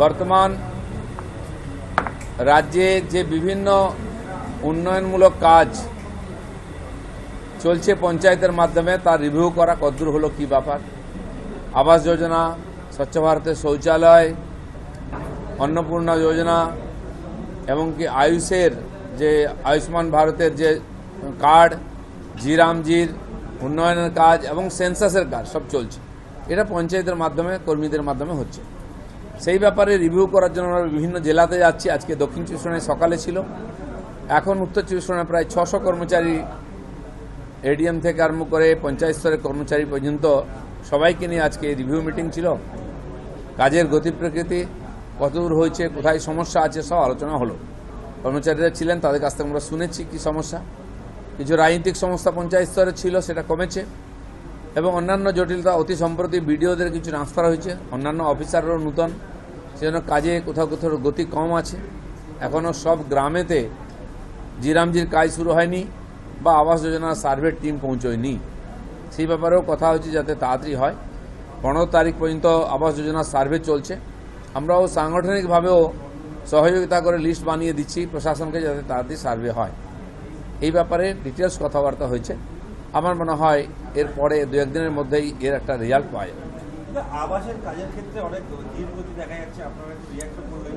বর্তমান রাজ্যে যে বিভিন্ন উন্নয়নমূলক কাজ চলছে পঞ্চায়েতের মাধ্যমে তার রিভিউ করা কতদূর হলো কি ব্যাপার, আবাস যোজনা, স্বচ্ছ ভারতের শৌচালয়, অন্নপূর্ণা যোজনা এবং কি আয়ুষের যে আয়ুষ্মান ভারতের যে কার্ড, জিরামজির উন্নয়নের কাজ এবং সেন্সাসের কাজ সব চলছে। এটা পঞ্চায়েতের মাধ্যমে কর্মীদের মাধ্যমে হচ্ছে। সেই ব্যাপারে রিভিউ করার জন্য আমরা বিভিন্ন জেলাতে যাচ্ছি। আজকে দক্ষিণ চব্বিশ পরগনায় সকালে ছিল, এখন উত্তর চব্বিশ পরগনায় প্রায় 600 কর্মচারী এডিএম থেকে আরম্ভ করে পঞ্চায়েত স্তরের কর্মচারী পর্যন্ত সবাইকে নিয়ে আজকে রিভিউ মিটিং ছিল। কাজের গতি প্রকৃতি কতদূর হয়েছে, কোথায় সমস্যা আছে সব আলোচনা হলো। কর্মচারীরা ছিলেন, তাদের কাছ থেকে আমরা শুনেছি কি সমস্যা। কিছু রাজনৈতিক সমস্যা পঞ্চায়েত স্তরে ছিল, সেটা কমেছে এবং অন্যান্য জটিলতা অতি সম্প্রতি বিডিওদের কিছু ট্রান্সফার হয়েছে, অন্যান্য অফিসাররাও নূতন, সেজন্য কাজে কোথাও কোথাও গতি কম আছে। এখনও সব গ্রামেতে জিরামজির কাজ শুরু হয়নি বা আবাস যোজনার সার্ভের টিম পৌঁছয়নি। সেই ব্যাপারেও কথা হচ্ছে যাতে তাড়াতাড়ি হয়। 15 তারিখ পর্যন্ত আবাস যোজনার সার্ভে চলছে। আমরাও সাংগঠনিকভাবেও সহযোগিতা করে লিস্ট বানিয়ে দিচ্ছি প্রশাসনকে যাতে তাড়াতাড়ি সার্ভে হয়। এই ব্যাপারে ডিটেলস কথাবার্তা হয়েছে। আমার মনে হয় এরপরে 2-1 দিনের মধ্যেই এর একটা রেজাল্ট পাওয়া যাবে। আবাসের কাজের ক্ষেত্রে অনেক ধীরগতি দেখা যাচ্ছে, আপনারা একটু রিঅ্যাক্ট করলেন।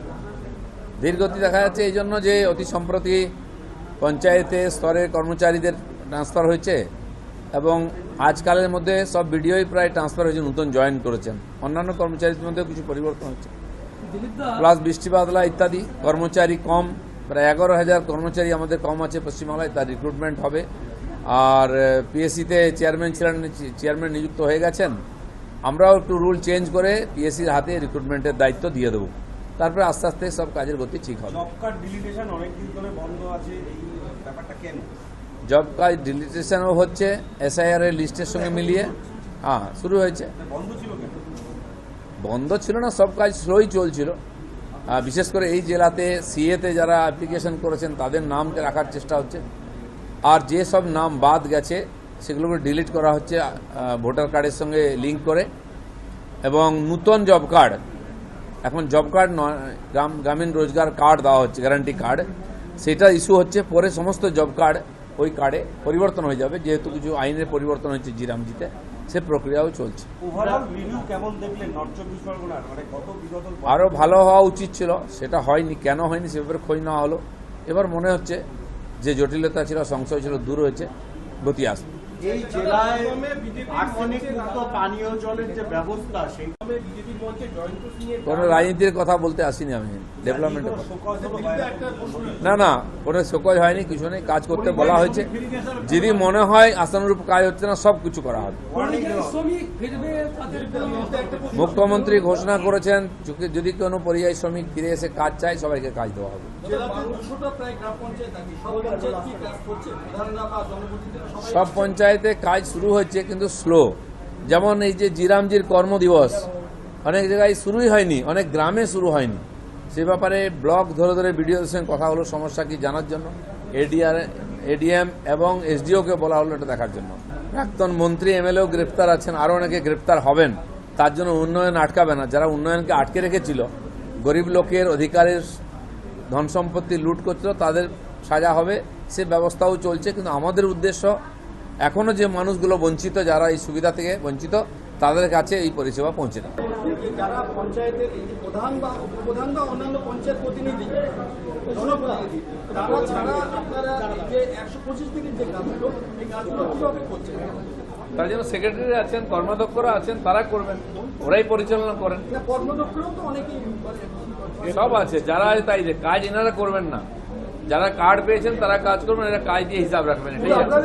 ধীরগতি দেখা যাচ্ছে এই জন্য যে অতি সম্প্রতি পঞ্চায়েতে স্তরের কর্মচারীদের ট্রান্সফার হয়েছে এবং আজকালের মধ্যে সব বিডিওই প্রায় ট্রান্সফার হয়েছে, নতুন জয়েন করেছেন। অন্যান্য কর্মচারীদের মধ্যে কিছু পরিবর্তন হচ্ছে, প্লাস বৃষ্টি বাদলা ইত্যাদি। কর্মচারী কম, প্রায় 11,000 কর্মচারী আমাদের কম আছে পশ্চিমবাংলায়, তার রিক্রুটমেন্ট হবে। আর পিএসসিতে চেয়ারম্যান ছিলেন, চেয়ারম্যান নিযুক্ত হয়ে গেছেন। আমরাও একটু রুল চেঞ্জ করে পিএসসির হাতে রিক্রুটমেন্টের দায়িত্ব দিয়ে দেবো। তারপরে আস্তে আস্তে সব কাজের গতি ঠিক হবে। জব কার্ড ডিলিটেশন অনেকদিন ধরে বন্ধ আছে, এই ব্যাপারটা কেন? জব কার্ড ডিলিটেশনও হচ্ছে এসআইআর এর লিস্টের সঙ্গে মিলিয়ে। শুরু হয়েছে। বন্ধ ছিল কেন? বন্ধ ছিল না, সব কাজ স্লোই চলছিল। বিশেষ করে এই জেলাতে সিএতে যারা অ্যাপ্লিকেশন করেছেন তাদের নামকে রাখার চেষ্টা হচ্ছে, আর যে সব নাম বাদ গেছে সেগুলোকে ডিলিট করা হচ্ছে ভোটার কার্ডের সঙ্গে লিঙ্ক করে। এবং নূতন জব কার্ড, এখন জব কার্ড নয়, গ্রামীণ রোজগার কার্ড দেওয়া হচ্ছে, গ্যারান্টি কার্ড, সেটা ইস্যু হচ্ছে। পরে সমস্ত জব কার্ড ওই কার্ডে পরিবর্তন হয়ে যাবে, যেহেতু কিছু আইনের পরিবর্তন হয়েছে জিরামজিতে, সে প্রক্রিয়াও চলছে। ওভারঅল রিভিউ কেমন দেখলেন নর্থ চব্বিশ পরগনার? মানে কত বিগত আরও ভালো হওয়া উচিত ছিল, সেটা হয়নি। কেন হয়নি সে ব্যাপারে খোঁজ নেওয়া হলো। এবার মনে হচ্ছে যে জটিলতা ছিল, সংশয় ছিল, দূর হয়েছে, গতি আসবে। এই জেলায় আর্সেনিক মুক্ত পানীয় জলের যে ব্যবস্থা, সেই কোনো রাজনীতির কথা বলতে আসিনি আমি, ডেভেলপমেন্টের কথা। না না, কোনো শোকজ হয়নি, কিছু নেই। কাজ করতে বলা হয়েছে, যদি মনে হয় আশানুরূপ কাজ হচ্ছে না সব কিছু করা হবে। মুখ্যমন্ত্রী ঘোষণা করেছেন যদি কোনো পরিযায়ী শ্রমিক ফিরে এসে কাজ চায় সবাইকে কাজ দেওয়া হবে। সব পঞ্চায়েতে কাজ শুরু হচ্ছে কিন্তু স্লো। যেমন এই যে জিরামজির কর্মদিবস অনেক জায়গায় শুরুই হয়নি, অনেক গ্রামে শুরু হয়নি। সে ব্যাপারে ব্লক ধরে ধরে বিডিওদের সঙ্গে কথা হলো সমস্যা কি জানার জন্য। এডিএম এবং এসডিওকে বলা হলো এটা দেখার জন্য। প্রাক্তন মন্ত্রী এমএলএও গ্রেপ্তার আছেন, আরও অনেকে গ্রেপ্তার হবেন। তার জন্য উন্নয়ন আটকাবে না। যারা উন্নয়নকে আটকে রেখেছিল, গরিব লোকের অধিকারের ধন সম্পত্তি লুট করছিল, তাদের সাজা হবে, সে ব্যবস্থাও চলছে। কিন্তু আমাদের উদ্দেশ্য এখনো যে মানুষগুলো বঞ্চিত, যারা এই সুবিধা থেকে বঞ্চিত, তাদের কাছে এই পরিষেবা পৌঁছে দেয়। যারা পঞ্চায়েতের প্রধান বা উপপ্রধান বা অন্যান্য পঞ্চায়েত প্রতিনিধি, জনপ্রতিনিধি, তারা ছাড়া আপনারা যে 125 দিনের যে কাজগুলো, এই কাজগুলো কিভাবে করছেন? তার জন্য সেক্রেটারি আছেন, কর্মাধ্যক্ষরা আছেন, তারা করবেন, ওরাই পরিচালনা করেন। কর্মদক্ষরাও তো অনেকেই সব আছে, যারা আছে তাই কাজ এনারা করবেন না। যারা কার্ড পেয়েছেন তারা কাজ করবেন, এরা কাজ দিয়ে হিসাব রাখবেন, এটাই আছে।